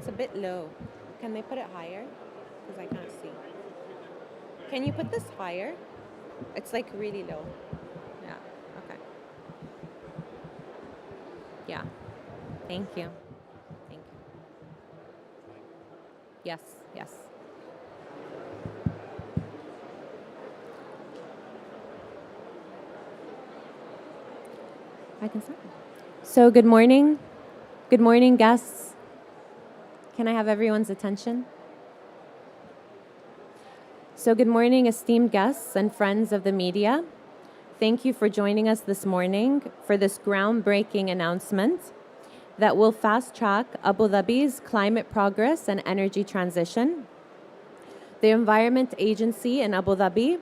It's a bit low. Can they put it higher? Because I can't see. Can you put this higher? It's like really low. Yeah, okay. Yeah, thank you. Thank you. Yes, yes. I can start. So good morning. Good morning, guests. Can I have everyone's attention? So good morning, esteemed guests and friends of the media. Thank you for joining us this morning for this groundbreaking announcement that will fast-track Abu Dhabi's climate progress and energy transition. The Environment Agency in Abu Dhabi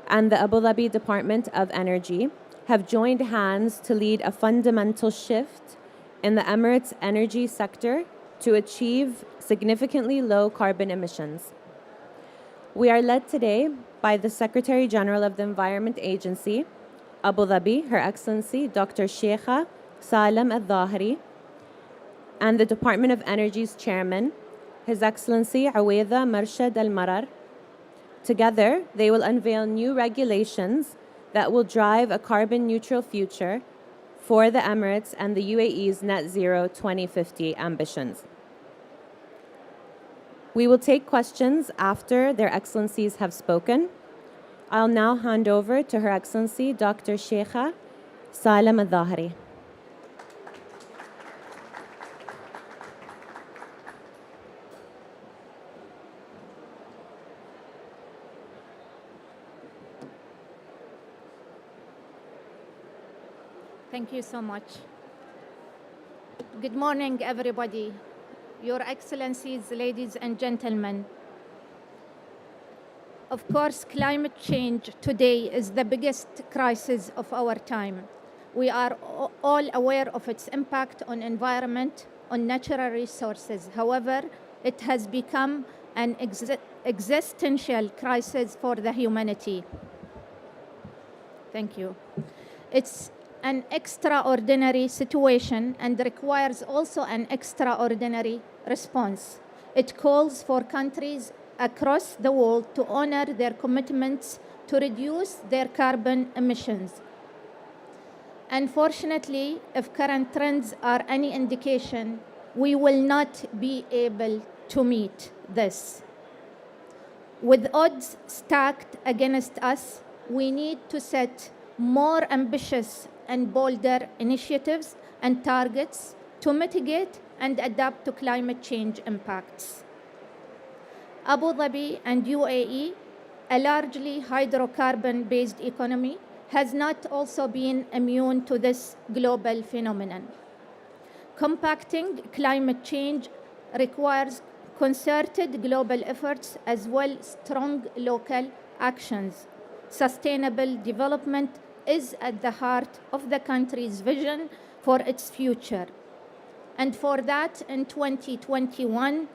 and the Abu Dhabi Department of Energy have joined hands to lead a fundamental shift in the Emirates' energy sector to achieve significantly low carbon emissions. We are led today by the Secretary General of the Environment Agency, Abu Dhabi, Her Excellency Dr. Sheikha Salem Al-Dhahri, and the Department of Energy's Chairman, His Excellency Aweda Marshad Al-Marar. Together, they will unveil new regulations that will drive a carbon-neutral future for the Emirates and the UAE's net zero 2050 ambitions. We will take questions after their excellencies have spoken. I'll now hand over to Her Excellency Dr. Sheikha Salem Al-Dhahri. Thank you so much. Good morning, everybody. Your Excellencies, ladies and gentlemen. Of course, climate change today is the biggest crisis of our time. We are all aware of its impact on environment, on natural resources. However, it has become an existential crisis for the humanity. Thank you. It's an extraordinary situation and requires also an extraordinary response. It calls for countries across the world to honor their commitments to reduce their carbon emissions. Unfortunately, if current trends are any indication, we will not be able to meet this. With odds stacked against us, we need to set more ambitious and bolder initiatives and targets to mitigate and adapt to climate change impacts. Abu Dhabi and UAE, a largely hydrocarbon-based economy, has not also been immune to this global phenomenon. Combating climate change requires concerted global efforts as well as strong local actions. Sustainable development is at the heart of the country's vision for its future. And for that, in 2021,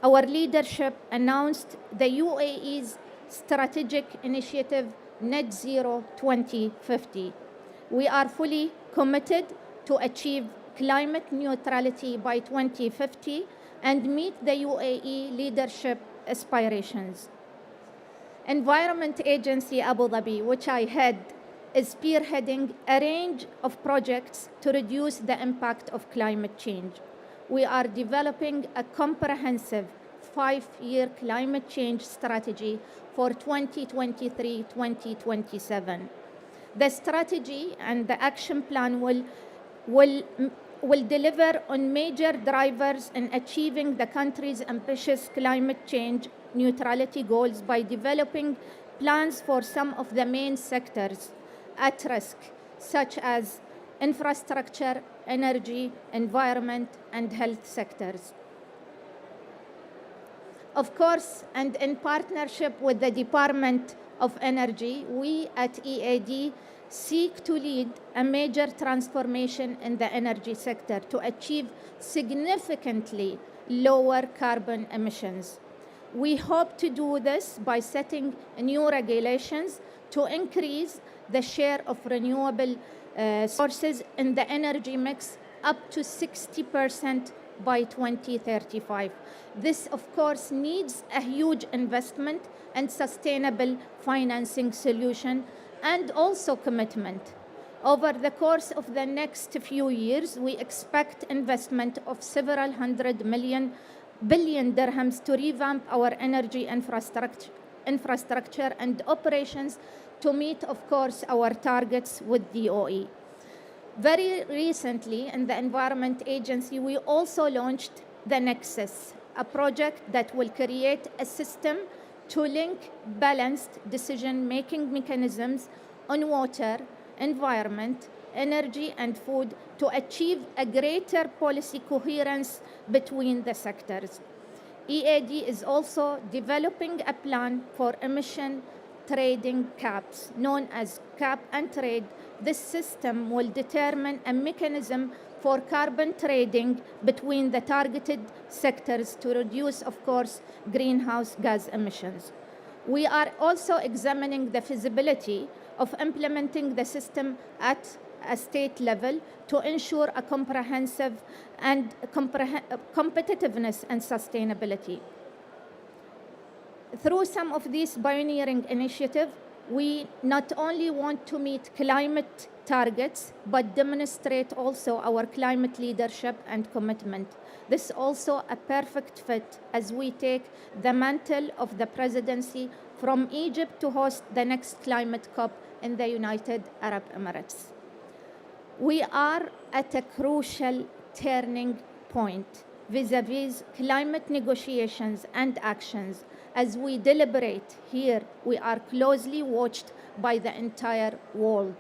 our leadership announced the UAE's strategic initiative Net Zero 2050. We are fully committed to achieve climate neutrality by 2050 and meet the UAE leadership aspirations. Environment Agency Abu Dhabi, which I head, is spearheading a range of projects to reduce the impact of climate change. We are developing a comprehensive 5-year climate change strategy for 2023-2027. The strategy and the action plan will deliver on major drivers in achieving the country's ambitious climate change neutrality goals by developing plans for some of the main sectors at risk, such as infrastructure, energy, environment, and health sectors. Of course, and in partnership with the Department of Energy, we at EAD seek to lead a major transformation in the energy sector to achieve significantly lower carbon emissions. We hope to do this by setting new regulations to increase the share of renewable sources in the energy mix up to 60% by 2035. This, of course, needs a huge investment and sustainable financing solution and also commitment. Over the course of the next few years, we expect investment of several billion dirhams to revamp our energy infrastructure and operations to meet, of course, our targets with DOE. Very recently, in the Environment Agency, we also launched the Nexus, a project that will create a system to link balanced decision-making mechanisms on water, environment, energy, and food to achieve a greater policy coherence between the sectors. EAD is also developing a plan for emission trading caps, known as cap and trade. This system will determine a mechanism for carbon trading between the targeted sectors to reduce, of course, greenhouse gas emissions. We are also examining the feasibility of implementing the system at a state level to ensure a comprehensive and competitiveness and sustainability. Through some of these pioneering initiatives, we not only want to meet climate targets, but demonstrate also our climate leadership and commitment. This is also a perfect fit as we take the mantle of the presidency from Egypt to host the next climate COP in the United Arab Emirates. We are at a crucial turning point vis-à-vis climate negotiations and actions. As we deliberate here, we are closely watched by the entire world,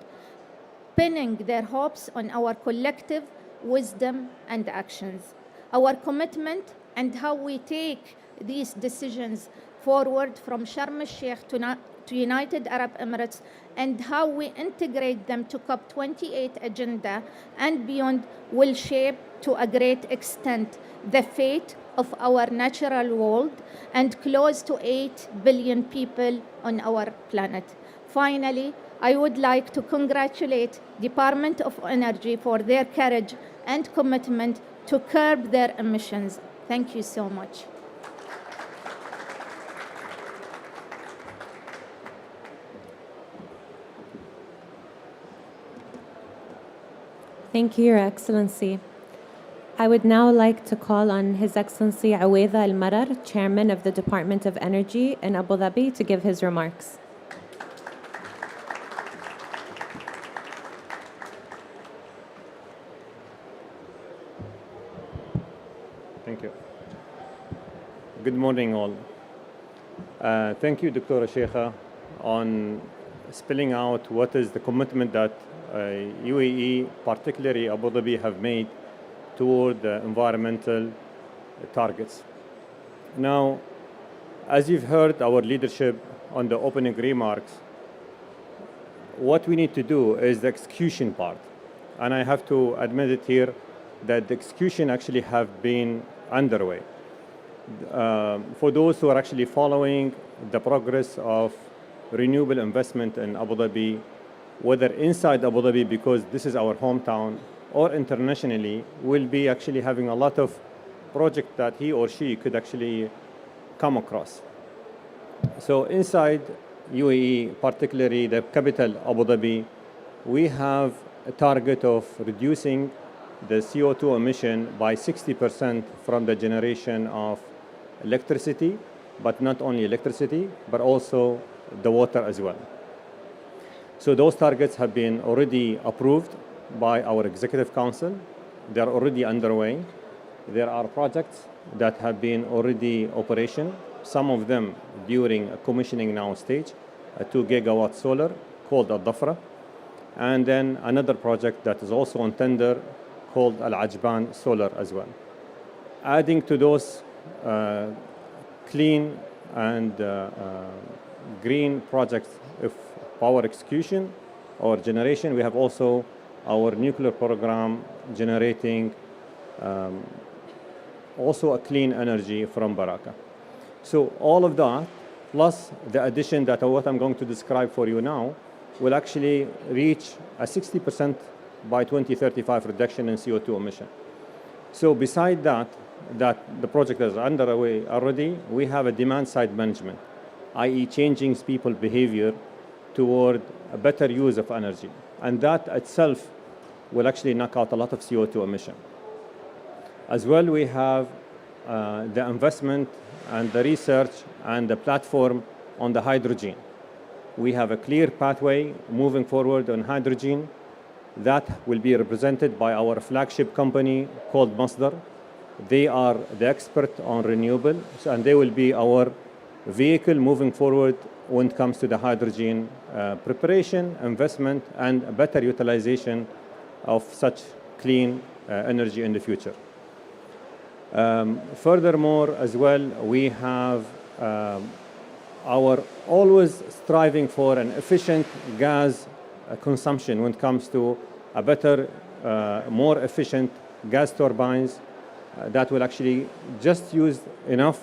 pinning their hopes on our collective wisdom and actions. Our commitment and how we take these decisions forward from Sharm el-Sheikh to United Arab Emirates and how we integrate them to COP28 agenda and beyond will shape to a great extent the fate of our natural world and close to 8 billion people on our planet. Finally, I would like to congratulate Department of Energy for their courage and commitment to curb their emissions. Thank you so much. Thank you, Your Excellency. I would now like to call on His Excellency Aweda Al-Marar, Chairman of the Department of Energy in Abu Dhabi, to give his remarks. Thank you. Good morning, all. Thank you, Dr. Sheikha, on spelling out what is the commitment that UAE, particularly Abu Dhabi, have made toward the environmental targets. Now, as you've heard our leadership on the opening remarks, what we need to do is the execution part. And I have to admit it here that the execution actually have been underway. For those who are actually following the progress of renewable investment in Abu Dhabi, whether inside Abu Dhabi, because this is our hometown, or internationally, will be actually having a lot of projects that he or she could actually come across. So inside UAE, particularly the capital Abu Dhabi, we have a target of reducing the CO2 emission by 60% from the generation of electricity, but not only electricity, but also the water as well. So those targets have been already approved by our Executive Council. They are already underway. There are projects that have been already operation, some of them during a commissioning now stage, a 2 gigawatt solar called Al-Dhafra, and then another project that is also on tender called Al-Ajban Solar as well. Adding to those clean and green projects of power execution or generation, we have also our nuclear program generating also a clean energy from Baraka. So all of that, plus the addition that what I'm going to describe for you now, will actually reach a 60% by 2035 reduction in CO2 emission. So beside that the project is underway already, we have a demand-side management, i.e. changing people's behavior toward a better use of energy. And that itself will actually knock out a lot of CO2 emission. As well, we have the investment and the research and the platform on the hydrogen. We have a clear pathway moving forward on hydrogen that will be represented by our flagship company called Masdar. They are the expert on renewable, and they will be our vehicle moving forward when it comes to the hydrogen preparation, investment, and a better utilization of such clean energy in the future. Furthermore, as well, we have our always striving for an efficient gas consumption when it comes to a better, more efficient gas turbines that will actually just use enough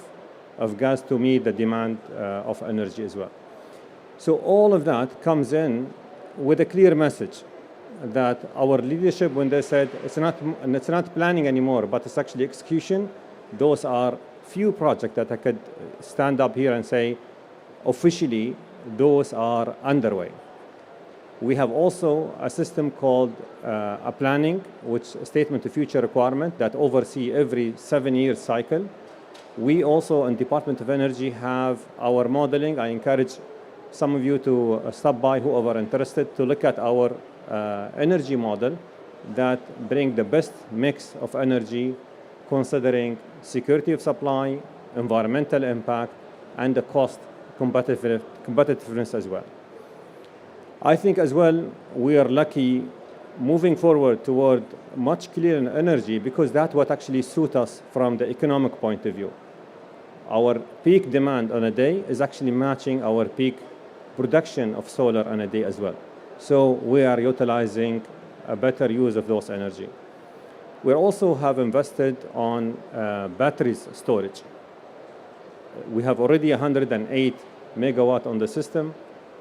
of gas to meet the demand of energy as well. So all of that comes in with a clear message that our leadership, when they said it's not planning anymore, but it's actually execution, those are few projects that I could stand up here and say, officially, those are underway. We have also a system called a planning, which a statement of future requirement that oversee every 7-year cycle. We also in Department of Energy have our modeling. I encourage some of you to stop by, whoever interested, to look at our energy model that bring the best mix of energy considering security of supply, environmental impact, and the cost competitiveness as well. I think as well we are lucky moving forward toward much clearer energy because that's what actually suits us from the economic point of view. Our peak demand on a day is actually matching our peak production of solar on a day as well. So we are utilizing a better use of those energy. We also have invested on batteries storage. We have already 108 megawatt on the system,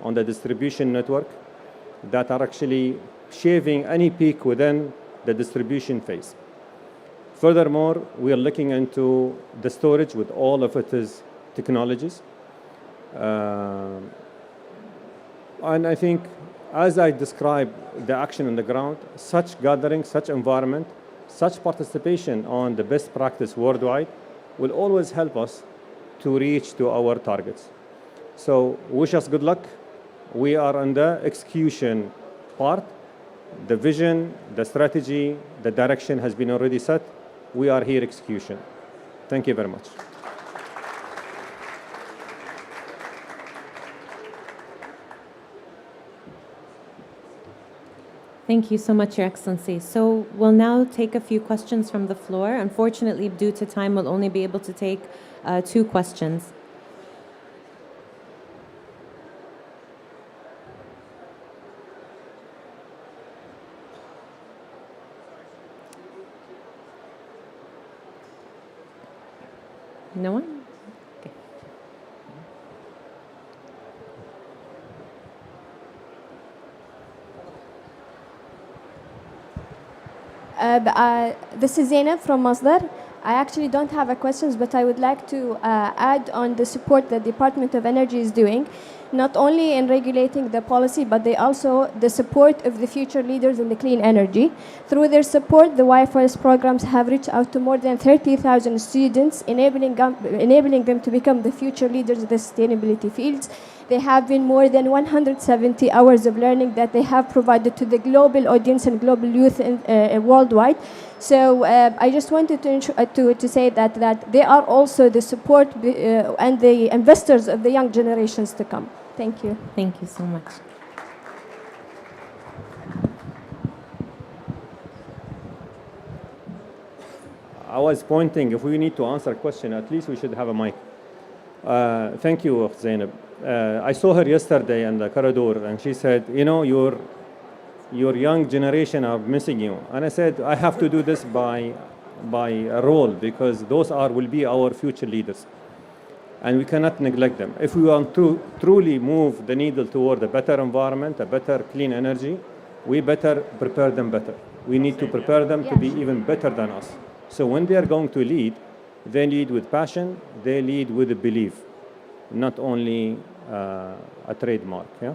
on the distribution network, that are actually shaving any peak within the distribution phase. Furthermore, we are looking into the storage with all of its technologies. And I think, as I describe the action on the ground, such gathering, such environment, such participation on the best practice worldwide will always help us to reach to our targets. So wish us good luck. We are on the execution part. The vision, the strategy, the direction has been already set. We are here execution. Thank you very much. Thank you so much, Your Excellency. So we'll now take a few questions from the floor. Unfortunately, due to time, we'll only be able to take 2 questions. No one? Okay. This is Zainab from Masdar. I actually don't have a questions, but I would like to add on the support the Department of Energy is doing, not only in regulating the policy, but they also the support of the future leaders in the clean energy. Through their support, the YFS programs have reached out to more than 30,000 students, enabling them to become the future leaders in the sustainability fields. There have been more than 170 hours of learning that they have provided to the global audience and global youth worldwide. So I just wanted to say that they are also the support and the investors of the young generations to come. Thank you. Thank you so much. I was pointing, if we need to answer a question, at least we should have a mic. Thank you, Zainab. I saw her yesterday in the corridor, and she said, you know, your young generation are missing you. And I said, I have to do this by a role, because those will be our future leaders. And we cannot neglect them. If we want to truly move the needle toward a better environment, a better clean energy, we better prepare them better. We need to prepare them to be even better than us. So when they are going to lead, they lead with passion, they lead with a belief, not only a trademark. Yeah?